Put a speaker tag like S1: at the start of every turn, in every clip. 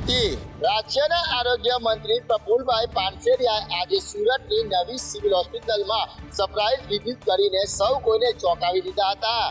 S1: હતી। રાજ્યના આરોગ્ય મંત્રી પ્રફુલભાઈ પાનસેરિયાએ આજે સુરતની નવી સિવિલ હોસ્પિટલમાં સરપ્રાઇઝ વિઝિટ કરીને સૌ કોઈને ચોંકાવી દીધા હતા।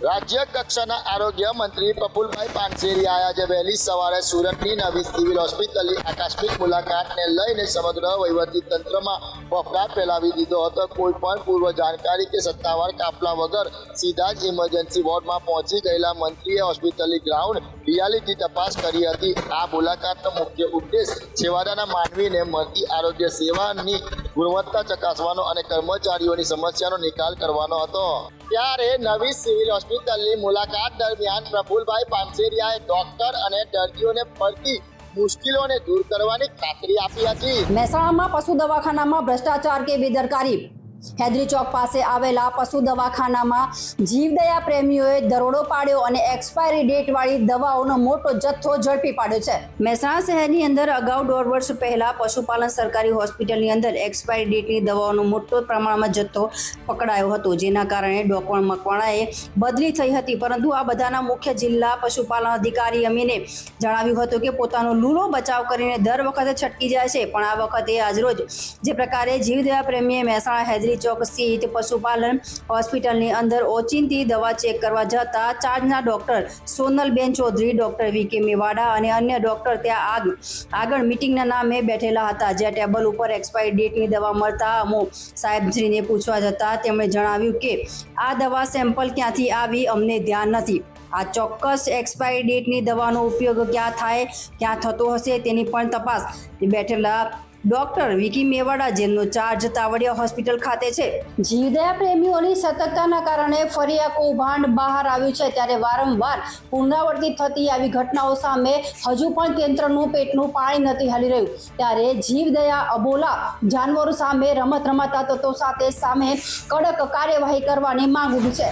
S1: રાજ્ય કક્ષાના આરોગ્ય મંત્રી પ્રફુલભાઈ પાનસેરિયાએ આજે વહેલી સવારે સુરતની નવી સિવિલ હોસ્પિટલની આકસ્મિક મુલાકાતને લઈને સમગ્ર વહીવટી તંત્રમાં ફફડાટ ફેલાવી દીધો હતો। કોઈ પણ પૂર્વ જાણકારી કે સત્તાવાર કાફલા વગર સીધા જ ઇમરજન્સી વોર્ડમાં પહોંચી ગયેલા મંત્રીએ હોસ્પિટલની ગ્રાઉન્ડ રિયાલિટી તપાસ કરી હતી। આ મુલાકાતનો મુખ્ય ઉદ્દેશ છેવાડાના માનવીને મળતી આરોગ્ય સેવાની ગુણવત્તા ચકાસવાનો અને કર્મચારીઓની સમસ્યાનો નિકાલ કરવાનો હતો। ત્યારે નવી સિવિલ હોસ્પિટલની મુલાકાત દરમિયાન પ્રફુલભાઈ પાનસેરિયાએ ડોક્ટર અને દર્દીઓને પડતી મુશ્કેલીઓને દૂર કરવાની ખાતરી આપી હતી।
S2: મહેસાણામાં પશુ દવાખાનામાં ભ્રષ્ટાચાર કે બેદરકારી। हैदरी चौक પાસે આવેલા પશુ દવાખાનામાં જીવદયા પ્રેમીઓએ દરોડો પાડ્યો અને એક્સપાયરી ડેટ વાળી દવાઓનો મોટો જથ્થો ઝડપી પાડ્યો છે। મહેસાણા શહેરની અંદર અગાઉ 1.5 વર્ષ પહેલા પશુપાલન સરકારી હોસ્પિટલની અંદર એક્સપાયરી ડેટની દવાઓનો મોટો પ્રમાણમાં જથ્થો પકડાયો હતો, જેના કારણે ડોક્ટર મકવાણાએ બદલી થઈ હતી। પરંતુ આ બધાના મુખ્ય જિલ્લા પશુપાલન અધિકારી અમીને જણાવ્યું હતું કે પોતાનો લૂલો બચાવ કરીને દર વખતે છટકી જાય છે, પણ આ વખતે આજરોજ જે પ્રકારે જીવદયા પ્રેમીએ મહેસાણા हैदरी चौक स्थित पशुपालन હોસ્પિટલની અંદર ઓચિંતી દવા ચેક કરવા જતા ચાર્જના ડોક્ટર સોનલબેન ચૌધરી, ડોક્ટર વીકે મેવાડા અને અન્ય ડોક્ટર ત્યાં આગળ મીટિંગના નામે બેઠેલા હતા। જ્યાં ટેબલ ઉપર એક્સપાયરી ડેટની દવા મળતા અમો સાહેબશ્રીને પૂછવા જતાં તેમણે જણાવ્યું કે આ દવા સેમ્પલ ક્યાંથી આવી અમને ધ્યાન નથી। આ ચોક્કસ એક્સપાયરી ડેટની દવાનો ઉપયોગ ક્યાં થતો હશે તેની પણ તપાસ બેઠેલા ડોક્ટર વિકી મેવાડા, જેમનો ચાર્જ તાવડિયા હોસ્પિટલ ખાતે છે। જીવદયા પ્રેમીઓની સતર્કતાના કારણે ફરી આ કૌભાંડ બહાર આવ્યું છે। ત્યારે વારંવાર પુનરાવર્તિત થતી આવી ઘટનાઓ સામે હજુ પણ તંત્રનું પેટનું પાણી નથી હલી રહ્યું। ત્યારે જીવદયા અબોલા જાનવરો સામે રમત રમાતા તત્વો સામે કડક કાર્યવાહી કરવાની માંગ ઉઠી છે।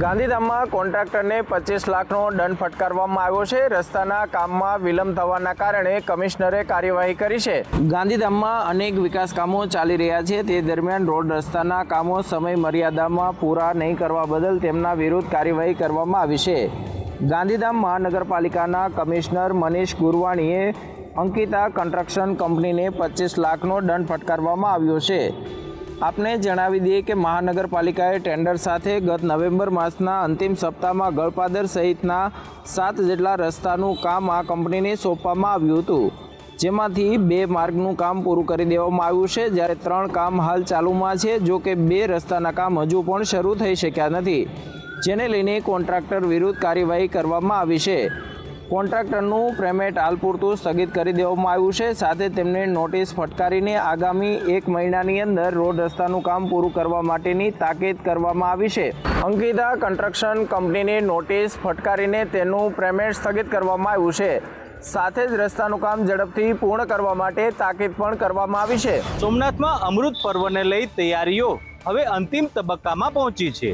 S3: ગાંધીધામમાં કોન્ટ્રાક્ટરને 25 લાખનો દંડ ફટકારવામાં આવ્યો છે। રસ્તાના કામમાં વિલંબ થવાના કારણે કમિશનરે કાર્યવાહી કરી છે। ગાંધીધામ અનેક વિકાસ કામો ચાલી રહ્યા છે, તે દરમિયાન રોડ રસ્તાના કામો સમય મર્યાદામાં પૂરા નહીં કરવા બદલ તેમના વિરુદ્ધ કાર્યવાહી કરવામાં આવી છે। ગાંધીધામ મહાનગરપાલિકાના કમિશનર મનીષ ગુરવાણીએ અંકિતા કન્સ્ટ્રક્શન કંપનીને 25 લાખનો દંડ ફટકારવામાં આવ્યો છે। આપને જણાવી દઈએ કે મહાનગરપાલિકાએ ટેન્ડર સાથે ગત નવેમ્બર માસના અંતિમ સપ્તાહમાં ગળપાદર સહિતના 7 જેટલા રસ્તાનું કામ આ કંપનીને સોંપવામાં આવ્યું હતું, જેમાંથી 2 માર્ગનું કામ પૂરું કરી દેવામાં આવ્યું છે, જ્યારે 3 કામ હાલ ચાલુમાં છે। જો કે 2 રસ્તાના કામ હજુ પણ શરૂ થઈ શક્યા નથી, જેને લઈને કોન્ટ્રાક્ટર વિરુદ્ધ કાર્યવાહી કરવામાં આવી છે। કોન્ટ્રાક્ટરનું પેમેન્ટ હાલ પૂરતું સ્થગિત કરી દેવામાં આવ્યું છે, સાથે તેમને નોટિસ ફટકારીને આગામી 1 મહિનાની અંદર રોડ રસ્તાનું કામ પૂરું કરવા માટેની તાકીદ કરવામાં આવી છે। અંકિતા કન્સ્ટ્રક્શન કંપનીને નોટિસ ફટકારીને તેનું પેમેન્ટ સ્થગિત કરવામાં આવ્યું છે, સાથે જ રસ્તાનું કામ ઝડપથી પૂર્ણ કરવા માટે તાકીદ પણ કરવામાં આવી છે।
S4: સોમનાથમાં અમૃત પર્વને લઈ તૈયારીઓ હવે અંતિમ તબક્કામાં પહોંચી છે।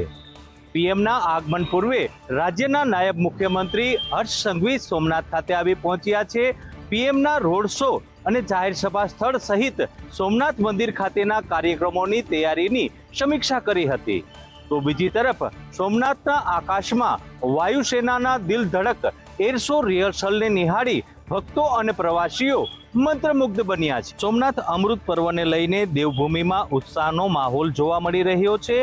S4: પીએમના આગમન પૂર્વે રાજ્યના નાયબ મુખ્યમંત્રી હર્ષ સંઘવી સોમનાથ ખાતે આવી પહોંચ્યા છે। પીએમના રોડ શો અને જાહેર સભા સ્થળ સહિત સોમનાથ મંદિર ખાતેના કાર્યક્રમોની તૈયારીની સમીક્ષા કરી હતી। તો બીજી તરફ સોમનાથના આકાશમાં વાયુસેનાના દિલ ધડક એર શો રિહર્સલને નિહાળી ભક્તો અને પ્રવાસીઓ મંત્રમુગ્ધ બન્યા છે। સોમનાથ અમૃત પર્વને લઈને દેવભૂમિમાં ઉત્સાહનો માહોલ જોવા મળી રહ્યો છે।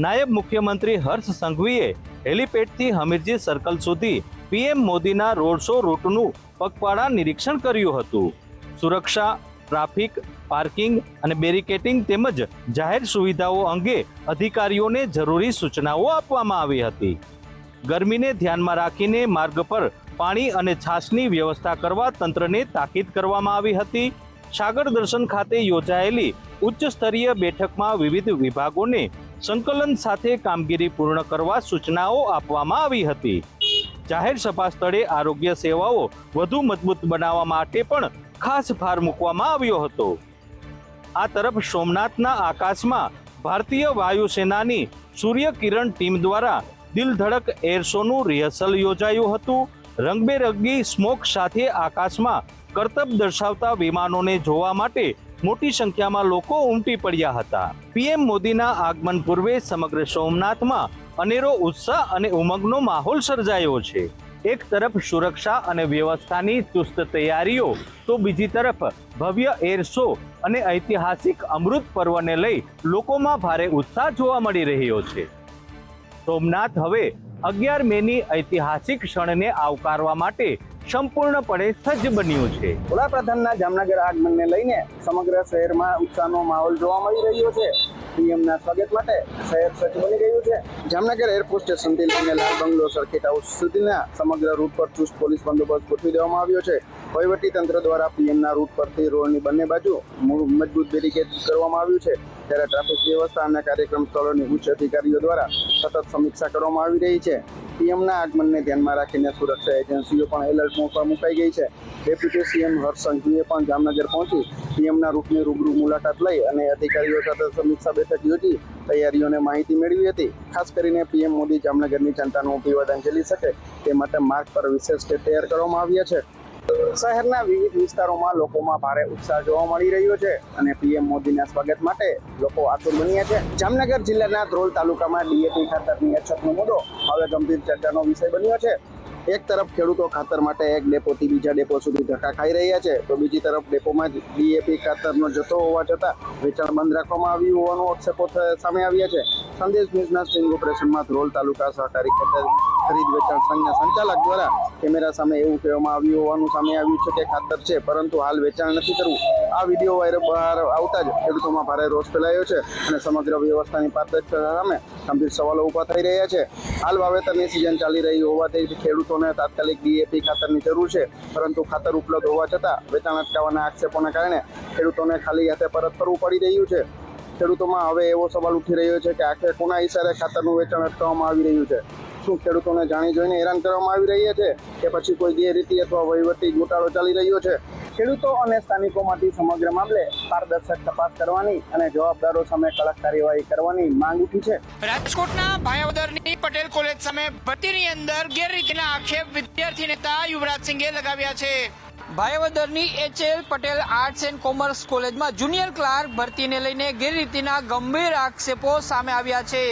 S4: નાયબ મુખ્યમંત્રી હર્ષ સંઘવીએ હેલીપેડથી હમીરજી સર્કલ સુધી પીએમ મોદીના રોડ શો રૂટનું પગપાળા નિરીક્ષણ કર્યું હતું। સુરક્ષા, ટ્રાફિક, પાર્કિંગ અને બેરિકેટિંગ તેમજ જાહેર સુવિધાઓ અંગે અધિકારીઓને જરૂરી સૂચનાઓ આપવામાં આવી હતી। ગરમીને ધ્યાનમાં રાખીને માર્ગ પર પાણી અને છાશની વ્યવસ્થા કરવા તંત્રને તાકીદ કરવામાં આવી હતી। સાગર દર્શન ખાતે યોજાયેલી ઉચ્ચ સ્તરીય બેઠકમાં વિવિધ વિભાગોને સંકલન સાથે કામગીરી પૂર્ણ કરવા સૂચનાઓ આપવામાં આવી હતી। જાહેર સભા સ્થળે આરોગ્ય સેવાઓ વધુ મજબૂત બનાવવા માટે પણ ખાસ ભાર મૂકવામાં આવ્યો હતો। આ તરફ સોમનાથના આકાશમાં ભારતીય વાયુસેનાની સૂર્ય કિરણ ટીમ દ્વારા દિલ ધડક એર શોનું રિહર્સલ યોજાયું હતું। રંગબેરંગી સ્મોક સાથે આકાશમાં કરતબ દર્શાવતા વિમાનોને જોવા માટે મોટી સંખ્યામાં લોકો ઉમટી પડ્યા હતા। પીએમ મોદીના આગમન પૂર્વે સમગ્ર સોમનાથમાં અનેરો ઉત્સાહ અને ઉમંગનો માહોલ સર્જાયો છે। એક તરફ સુરક્ષા અને વ્યવસ્થાની ચુસ્ત તૈયારીઓ તો બીજી તરફ ભવ્ય એર શો અને ઐતિહાસિક અમૃત પર્વને લઈ લોકોમાં ભારે ઉત્સાહ જોવા મળી રહ્યો છે. સોમનાથ હવે 11 મેની ઐતિહાસિક ક્ષણને આવકારવા માટે સંપૂર્ણપણે સજ્જ બન્યું છે.
S3: વડાપ્રધાનના જામનગર આગમનને લઈને સમગ્ર શહેરમાં ઉત્સાહનો માહોલ જોવા મળી રહ્યો છે. પીએમના સ્વાગત માટે શહેર સજ્જ બની રહ્યું છે. જામનગર એરપોર્ટ સ્ટેશનથી લઈને લાલ બંગલો સર્કિટ હાઉસ સુધીના સમગ્ર રૂટ પર ચુસ્ત પોલીસ બંદોબસ્ત ગોઠવી દેવામાં આવ્યો છે. વહીવટી તંત્ર દ્વારા પીએમના રૂટ પરથી રોડની બંને બાજુ મજબૂત બેરિકેડ કરવામાં આવ્યું છે. ત્યારે ટ્રાફિક વ્યવસ્થા અને કાર્યક્રમ સ્થળોની ઉચ્ચ અધિકારીઓ દ્વારા સતત સમીક્ષા કરવામાં આવી રહી છે. પીએમના આગમનને ધ્યાનમાં રાખીને સુરક્ષા એજન્સીઓ પણ એલર્ટ મોડ પર મુકાઈ ગઈ છે. ડેપ્યુટી સીએમ હર્ષ સંઘવીએ પણ જામનગર પહોંચી પીએમના રૂટની રૂબરૂ મુલાકાત લઈ અને અધિકારીઓ સાથે સમીક્ષા બેઠક યોજી તૈયારીઓને માહિતી મેળવી હતી. ખાસ કરીને પીએમ મોદી જામનગરની જનતાનું અભિવાદન ઝીલી શકે તે માટે માર્ગ પર વિશેષ સ્ટેજ તૈયાર કરવામાં આવ્યા છે. શહેરના વિવિધ વિસ્તારોમાં લોકોમાં ભારે ઉત્સાહ જોવા મળી રહ્યો છે અને પીએમ મોદીના સ્વાગત માટે લોકો આતુર બન્યા છે. જામનગર જિલ્લાના ધ્રોલ તાલુકામાં ડીએપી ખાતરની અછતનો મુદ્દો હવે ગંભીર ચર્ચાનો વિષય બન્યો છે. એક તરફ ખેડૂતો ખાતર માટે એક ડેપોથી બીજા ડેપો સુધી ધક્કા ખાઈ રહ્યા છે, તો બીજી તરફ ડેપોમાં જ ડીએપી ખાતરનો જથ્થો હોવા છતાં વેચાણ બંધ રાખવામાં આવ્યું હોવાનો આક્ષેપો સામે આવ્યા છે. સંદેશ ન્યૂઝના સ્ટિંગ ઓપરેશનમાં ધ્રોલ તાલુકા સહકારી ખરીદ વેચાણ સંઘના સંચાલક દ્વારા કેમેરા સામે એવું કહેવામાં આવ્યું હોવાનું સામે આવ્યું છે કે ખાતર છે પરંતુ હાલ વેચાણ નથી કરવું. આ વિડીયો બહાર આવતા જ ખેડૂતોમાં ભારે રોષ ફેલાયો છે અને સમગ્ર વ્યવસ્થાની પારદર્શિતા સામે ગંભીર સવાલો ઊભા થઈ રહ્યા છે. હાલ વાવેતરની સિઝન ચાલી રહી હોવાથી ખેડૂતોને તાત્કાલિક ડીએપી ખાતરની જરૂર છે, પરંતુ ખાતર ઉપલબ્ધ હોવા છતાં વેચાણ અટકાવવાના આક્ષેપોના કારણે ખેડૂતોને ખાલી હાથે પરત ફરવું પડી રહ્યું છે. ખેડૂતોમાં હવે એવો સવાલ ઉઠી રહ્યો છે કે આખરે કોના ઇશારે ખાતરનું વેચાણ અટકાવવામાં આવી રહ્યું છે? શું ખેડૂતોને જાણી જોઈને હેરાન કરવામાં આવી રહ્યા છે કે પછી કોઈ ગેરરીતિ અથવા વહીવટી ગોટાળો ચાલી રહ્યો છે? ખેડૂતો અને સ્થાનિકોમાંથી સમગ્ર મામલે પારદર્શક તપાસ કરવાની અને જવાબદારો સામે કડક કાર્યવાહી કરવાની માંગ ઉઠી છે.
S5: રાજકોટના ભાયાવદરની પટેલ કોલેજ સામે ભરતીની અંદર ગેરરીતિના આક્ષેપ વિદ્યાર્થી નેતા યુવરાજસિંહે લગાવ્યા છે. ભાયાવદરની HL Patel arts and commerce કોલેજમાં જુનિયર ક્લાર્ક ભરતીને લઈને ગેરરીતિના ગંભીર આક્ષેપો સામે આવ્યા છે.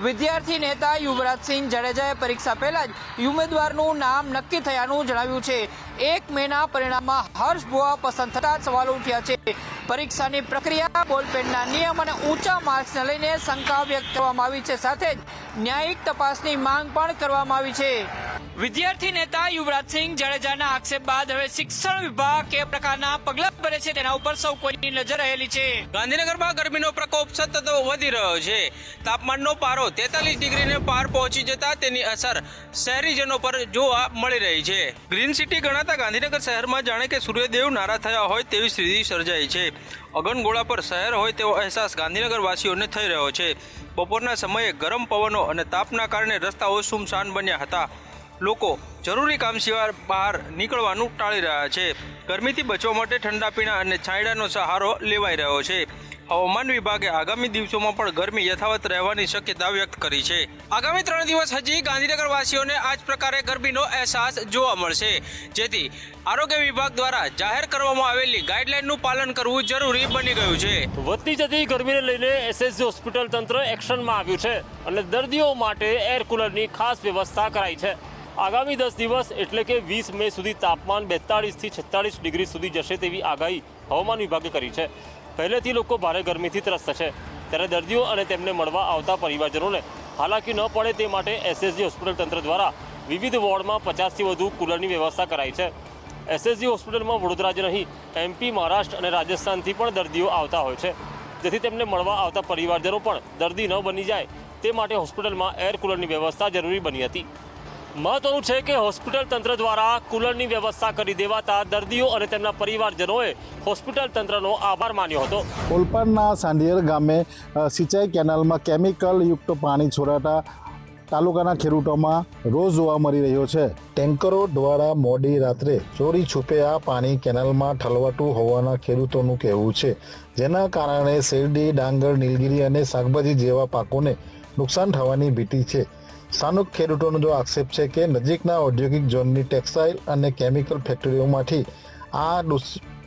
S5: વિદ્યાર્થી નેતા યુવરાજસિંહ જાડેજાએ પરીક્ષા પહેલા જ ઉમેદવારનું નામ નક્કી થયાનું જણાવ્યું છે. 1 મેના પરિણામમાં હર્ષ ભુવા પસંદ થતા સવાલો ઉઠ્યા છે. પરીક્ષાની પ્રક્રિયા, બોલપેનના નિયમ અને ઊંચા માર્ક્સને લઈને શંકા વ્યક્ત કરવામાં આવી છે. સાથે જ ન્યાયિક તપાસની માંગ પણ કરવામાં આવી છે. વિદ્યાર્થી નેતા યુવરાજસિંહ જાડેજાના આક્ષેપ બાદ હવે શિક્ષણ વિભાગ કે પ્રકારના પગલાં ભરે છે તેના ઉપર સૌ કોઈની નજર રહેલી છે.
S6: ગાંધીનગરમાં ગરમીનો પ્રકોપ સતત વધી રહ્યો છે. તાપમાનનો પારો 43 ડિગ્રીને પાર પહોંચી જતા તેની અસર શહેરીજનો પર જોવા મળી રહી છે. ગ્રીન સિટી ગણાતા ગાંધીનગર શહેરમાં જાણે કે સૂર્યદેવ નારાજ થયા હોય તેવી સ્થિતિ સર્જાઈ છે. અગનગોળા પર શહેર હોય તેવો અહેસાસ ગાંધીનગર વાસીઓને થઈ રહ્યો છે. બપોરના સમયે ગરમ પવનો અને તાપના કારણે રસ્તાઓ સુમસાન બન્યા હતા. લોકો જરૂરી કામ સિવાય બહાર નીકળવાનું ટાળી રહ્યા છે. ગરમીથી બચવા માટે ઠંડા પીણા અને છાંયડાનો સહારો લેવાઈ રહ્યો છે. હવામાન વિભાગે આગામી દિવસોમાં પણ ગરમી યથાવત રહેવાની શક્યતા વ્યક્ત કરી છે. આગામી 3 દિવસ હજી ગાંધીનગર વાસીઓને આ જ પ્રકારે ગરમીનો અહેસાસ જોવા મળશે, જેથી આરોગ્ય વિભાગ દ્વારા જાહેર કરવામાં આવેલી ગાઈડલાઈનનું પાલન કરવું જરૂરી બની ગયું છે.
S7: વધતી જતી ગરમીને લઈને એસએસજી હોસ્પિટલ તંત્ર એક્શનમાં આવ્યું છે અને દર્દીઓ માટે એર કુલરની ખાસ વ્યવસ્થા કરાઈ છે. આગામી 10 દિવસ એટલે કે 20 મે સુધી તાપમાન 42 થી 46 ડિગ્રી સુધી જશે તેવી આગાહી હવામાન વિભાગે કરી છે. પહેલેથી લોકો ભારે ગરમીથી ત્રસ્ત છે, ત્યારે દર્દીઓ અને તેમને મળવા આવતા પરિવારજનોને હાલાકી ન પડે તે માટે એસએસજી હોસ્પિટલ તંત્ર દ્વારા વિવિધ વોર્ડમાં 50થી વધુ કુલરની વ્યવસ્થા કરાઈ છે. એસએસજી હોસ્પિટલમાં વડોદરા જ નહીં, એમપી, મહારાષ્ટ્ર અને રાજસ્થાનથી પણ દર્દીઓ આવતા હોય છે, જેથી તેમને મળવા આવતા પરિવારજનો પણ દર્દી ન બની જાય તે માટે હોસ્પિટલમાં એર કુલરની વ્યવસ્થા જરૂરી બની હતી. મહત્વનું છે કે હોસ્પિટલ તંત્ર દ્વારા કુલરની વ્યવસ્થા કરી દેવાતા દર્દીઓ અને તેમના પરિવારજનોએ હોસ્પિટલ તંત્રનો આભાર માન્યો હતો.
S8: ઓલપાડના સાંઢિયર ગામે સિંચાઈ કેનાલમાં કેમિકલયુક્ત પાણી છોડાતા તાલુકાના ખેડૂતોમાં રોષ જોવા મળી રહ્યો છે. ટેન્કરો દ્વારા મોડી રાત્રે ચોરી છુપે આ પાણી કેનાલમાં ઠલવાતું હોવાના ખેડૂતોનું કહેવું છે, જેના કારણે શેરડી, ડાંગર, નીલગીરી અને શાકભાજી જેવા પાકોને નુકસાન થવાની ભીતિ છે. સ્થાનિક ખેડૂતોનો જો આક્ષેપ છે કે નજીકના ઔદ્યોગિક ઝોનની ટેક્સટાઇલ અને કેમિકલ ફેક્ટરીઓમાંથી આ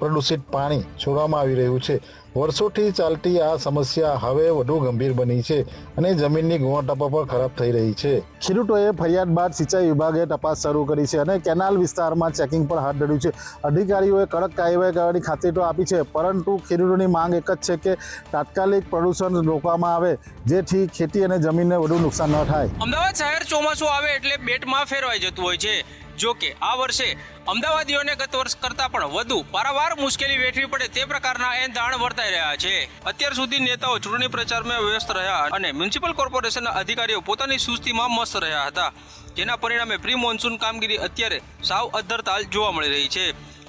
S8: પ્રદૂષિત પાણી છોડવામાં આવી રહ્યું છે. વર્ષોથી ચાલતી આ સમસ્યા હવે વધુ ગંભીર બની છે અને જમીનની ગુણવત્તા પણ ખરાબ થઈ રહી છે. ખેડૂતોએ ફરિયાદ બાદ સિંચાઈ વિભાગે તપાસ શરૂ કરી છે અને કેનાલ વિસ્તારમાં ચેકિંગ પણ હાથ ધર્યું છે. અધિકારીઓએ કડક કાર્યવાહી કરવાની ખાતરી તો આપી છે, પરંતુ ખેડૂતોની માંગ એક જ છે કે તાત્કાલિક પ્રદૂષણ રોકવામાં આવે, જેથી ખેતી અને જમીનને વધુ નુકસાન ન થાય.
S6: અમદાવાદ શહેર ચોમાસું આવે એટલે બેટમાં ફેરવાઈ જતું હોય છે. જો કે આ વર્ષે અમદાવાદીઓને ગત વર્ષ કરતાં પણ વધુ પારાવાર મુશ્કેલી વેઠવી પડે તે પ્રકારના એંધાણ વર્તાઈ રહ્યા છે. અત્યાર સુધી નેતાઓ ચૂંટણી પ્રચારમાં વ્યસ્ત રહ્યા અને મ્યુનિસિપલ કોર્પોરેશનના અધિકારીઓ પોતાની સુસ્તીમાં મસ્ત રહ્યા હતા, જેના પરિણામે પ્રી મોન્સૂન કામગીરી અત્યારે સાવ અદ્ધરતાલ જોવા મળી રહી છે.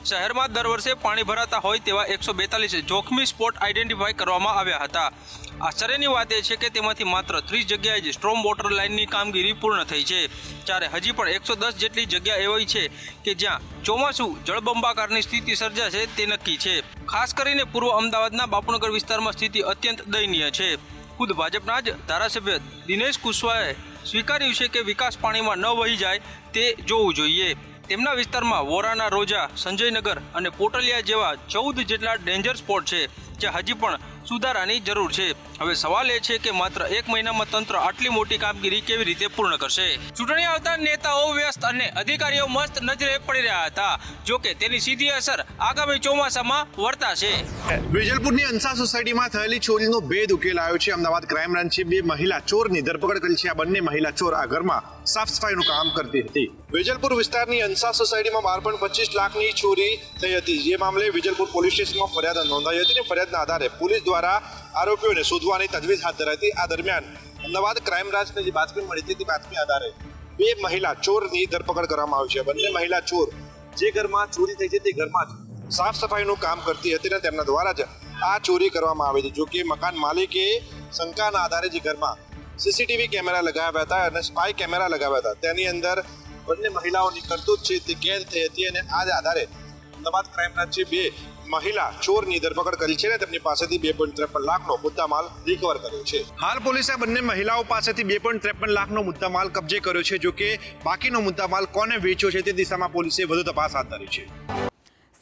S6: શહેરમાં દર વર્ષે પાણી ભરાતા હોય તેવા 142 જોખમી સ્પોટ આઈડેન્ટિફાઈ કરવામાં આવ્યા હતા. આશ્ચર્યની વાત એ છે કે તેમાંથી માત્ર 30 જગ્યાએ જ સ્ટ્રોમ વોટર લાઇનની કામગીરી પૂર્ણ થઈ છે, જ્યારે હજી પણ 110 જેટલી જગ્યા એવી છે કે જ્યાં ચોમાસું જળબંબાકારની સ્થિતિ સર્જાશે તે નક્કી છે. ખાસ કરીને પૂર્વ અમદાવાદના બાપુનગર વિસ્તારમાં સ્થિતિ અત્યંત દયનીય છે. ખુદ ભાજપના જ ધારાસભ્ય દિનેશ કુશવાહાએ સ્વીકાર્યું છે કે વિકાસ પાણીમાં ન વહી જાય તે જોવું જોઈએ. તેમના વિસ્તારમાં વોરાના રોજા, સંજયનગર અને પોટલિયા જેવા 14 જેટલા ડેન્જર સ્પોટ છે, જે હજી પણ સુધારાની જરૂર છે. હવે સવાલ એ છે કે માત્ર 1 મહિનામાં તંત્ર આટલી મોટી કામગીરી કેવી રીતે પૂર્ણ કરશે? ચૂંટણી આવતા નેતાઓ વ્યસ્ત અને અધિકારીઓ મસ્ત નજરે પડી રહ્યા હતા. જો કે તેની સીધી અસર આગામી ચોમાસામાં વર્તાશે.
S9: વેજલપુરની અંસા સોસાયટીમાં થયેલી ચોરીનો ભેદ ઉકેલાયો છે. અમદાવાદ ક્રાઇમ બ્રાન્ચે 2 મહિલા ચોરની ધરપકડ કરી છે. આ બંને મહિલા ચોર આ ઘરમાં સાફ સફાઈનું કામ કરતી હતી. વેજલપુર વિસ્તારની અંસા સોસાયટીમાં 12.25 લાખની ચોરી થઈ હતી. જે મામલે વેજલપુર પોલીસ સ્ટેશનમાં ફરિયાદ નોંધાઈ હતી અને ફરિયાદના આધારે પોલીસ દ્વારા આરોપીઓને શોધવાની તજવીજ હાથ ધરાઈ હતી. આ દરમિયાન અમદાવાદ ક્રાઇમ બ્રાન્ચને જે બાતમી મળી હતી તે બાતમી આધારે 2 મહિલા ચોરની ધરપકડ કરવામાં આવી છે. બંને મહિલા ચોર જે ઘરમાં ચોરી થઈ છે તે ઘરમાં જ સાફ સફાઈનું કામ કરતી હતી અને તેમના દ્વારા જ આ ચોરી કરવામાં આવી છે. જો કે મકાન માલિકે શંકાના આધારે જે ઘરમાં સીસીટીવી કેમેરા લગાવ્યા હતા અને સ્પાય કેમેરા લગાવ્યા હતા તેની અંદર બંને મહિલાઓની કરતૂત છે તે કેદ થઈ હતી અને આ આધારે અમદાવાદ ક્રાઇમ બ્રાન્ચે 2 મહિલા ચોરની ધરપકડ કરી છે અને તેમની પાસેથી 2.53 લાખનો મુદ્દામાલ રિકવર કર્યો છે. હાલ પોલીસે બંને મહિલાઓ પાસેથી 2.53 લાખનો મુદ્દામાલ કબજે કર્યો છે. જો કે બાકીનો મુદ્દામાલ કોને વેચ્યો છે તે દિશામાં પોલીસે વધુ તપાસ હાથ ધરી છે.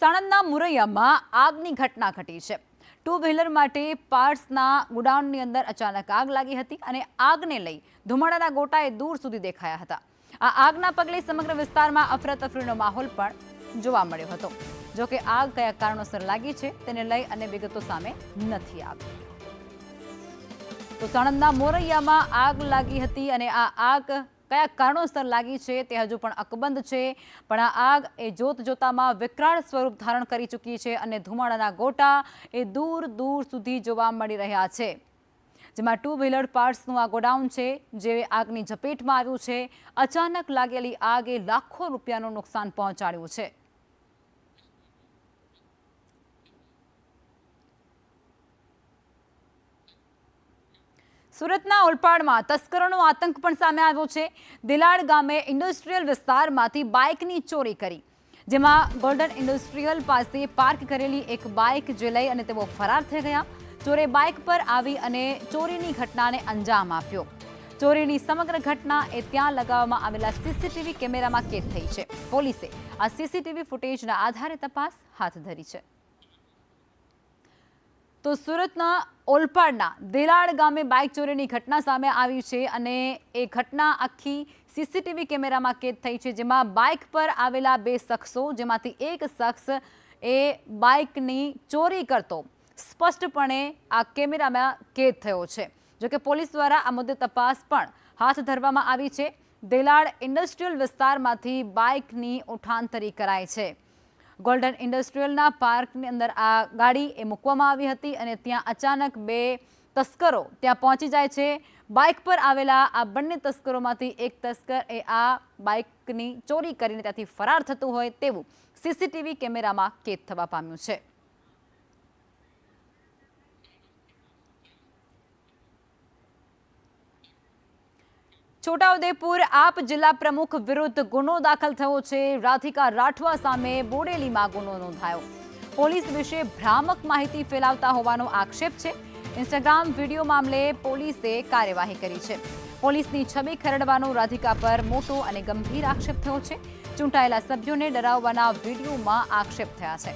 S2: સાણંદના મુરૈયામાં આગની ઘટના ઘટી છે. 2 વ્હીલર માટે પાર્ટ્સના ગોડાઉનની અંદર અચાનક આગ લાગી હતી અને આગને લઈ ધુમાડાના ગોટાએ દૂર સુધી દેખાયા હતા. આ આગના પગલે સમગ્ર વિસ્તારમાં અફરાતફરીનો માહોલ પણ જોવા મળ્યો હતો. જો કે આગ કયા કારણોસર લાગી છે તેને લઈ અને વિગતો સામે નથી આવી. તો સાણંદના મોરૈયામાં આગ લાગી હતી અને આ આગ કયા કારણોસર લાગી છે તે હજુ પણ અકબંધ છે, પણ આ આગ એ જોત જોતામાં વિકરાળ સ્વરૂપ ધારણ કરી ચૂકી છે અને ધુમાડાના ગોટા એ દૂર દૂર સુધી જોવા મળી રહ્યા છે. જેમાં 2 વ્હીલર પાર્ટ્સનું આ ગોડાઉન છે જે આગની ઝપેટમાં આવ્યું છે. અચાનક લાગેલી આગે લાખો રૂપિયાનું નુકસાન પહોંચાડ્યું છે. સુરતના ઓલપાડમાં તસ્કરોનો આતંક પણ સામે આવ્યો છે. દિલાડ ગામે ઇન્ડસ્ટ્રીયલ વિસ્તારમાંથી બાઇકની ચોરી કરી, જેમાં ગોલ્ડન ઇન્ડસ્ટ્રીયલ પાસે પાર્ક કરેલી એક બાઇક જે લઈ અને તેઓ ફરાર થઈ ગયા. ચોરે બાઇક પર આવી અને ચોરીની ઘટનાને અંજામ આપ્યો. ચોરીની સમગ્ર ઘટના એ ત્યાં લગાવવામાં આવેલા સીસીટીવી કેમેરામાં કેદ થઈ છે. પોલીસે આ સીસીટીવી ફૂટેજના આધારે તપાસ હાથ ધરી છે. તો સુરતના ઓલપાડના દેલાડ ગામે બાઇક ચોરીની ઘટના સામે આવી છે અને એ ઘટના આખી સીસીટીવી કેમેરામાં કેદ થઈ છે, જેમાં બાઇક પર આવેલા 2 શખ્સો, જેમાંથી એક શખ્સ એ બાઇકની ચોરી કરતો સ્પષ્ટપણે આ કેમેરામાં કેદ થયો છે. જોકે પોલીસ દ્વારા આ મુદ્દે તપાસ પણ હાથ ધરવામાં આવી છે. દેલાડ ઇન્ડસ્ટ્રીયલ વિસ્તારમાંથી બાઇકની ઉઠાંતરી કરાઈ છે. ગોલ્ડન ઇન્ડસ્ટ્રીયલના પાર્કની અંદર આ ગાડી એ મૂકવામાં આવી હતી અને ત્યાં અચાનક 2 તસ્કરો ત્યાં પહોંચી જાય છે. બાઇક પર આવેલા આ બંને તસ્કરોમાંથી એક તસ્કર એ આ બાઇકની ચોરી કરીને ત્યાંથી ફરાર થતું હોય તેવું સીસીટીવી કેમેરામાં કેદ થવા પામ્યું છે. છોટાઉદેપુર આપ જિલ્લા પ્રમુખ વિરુદ્ધ ગુનો દાખલ થયો છે. રાધિકા રાઠવા સામે બોડેલીમાં ગુનો નોંધાયો. પોલીસ વિશે ભ્રામક માહિતી ફેલાવતા હોવાનો આક્ષેપ છે. ઇન્સ્ટાગ્રામ વિડીયો મામલે પોલીસે કાર્યવાહી કરી છે. પોલીસની છબી ખરડવાનો રાધિકા પર મોટો અને ગંભીર આક્ષેપ થયો છે.
S10: ચૂંટાયેલા સભ્યોને ડરાવવાના વિડીયોમાં આક્ષેપ થયા છે.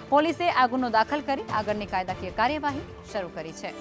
S10: પોલીસે આ ગુનો દાખલ કરી આગળની કાયદાકીય કાર્યવાહી શરૂ કરી છે.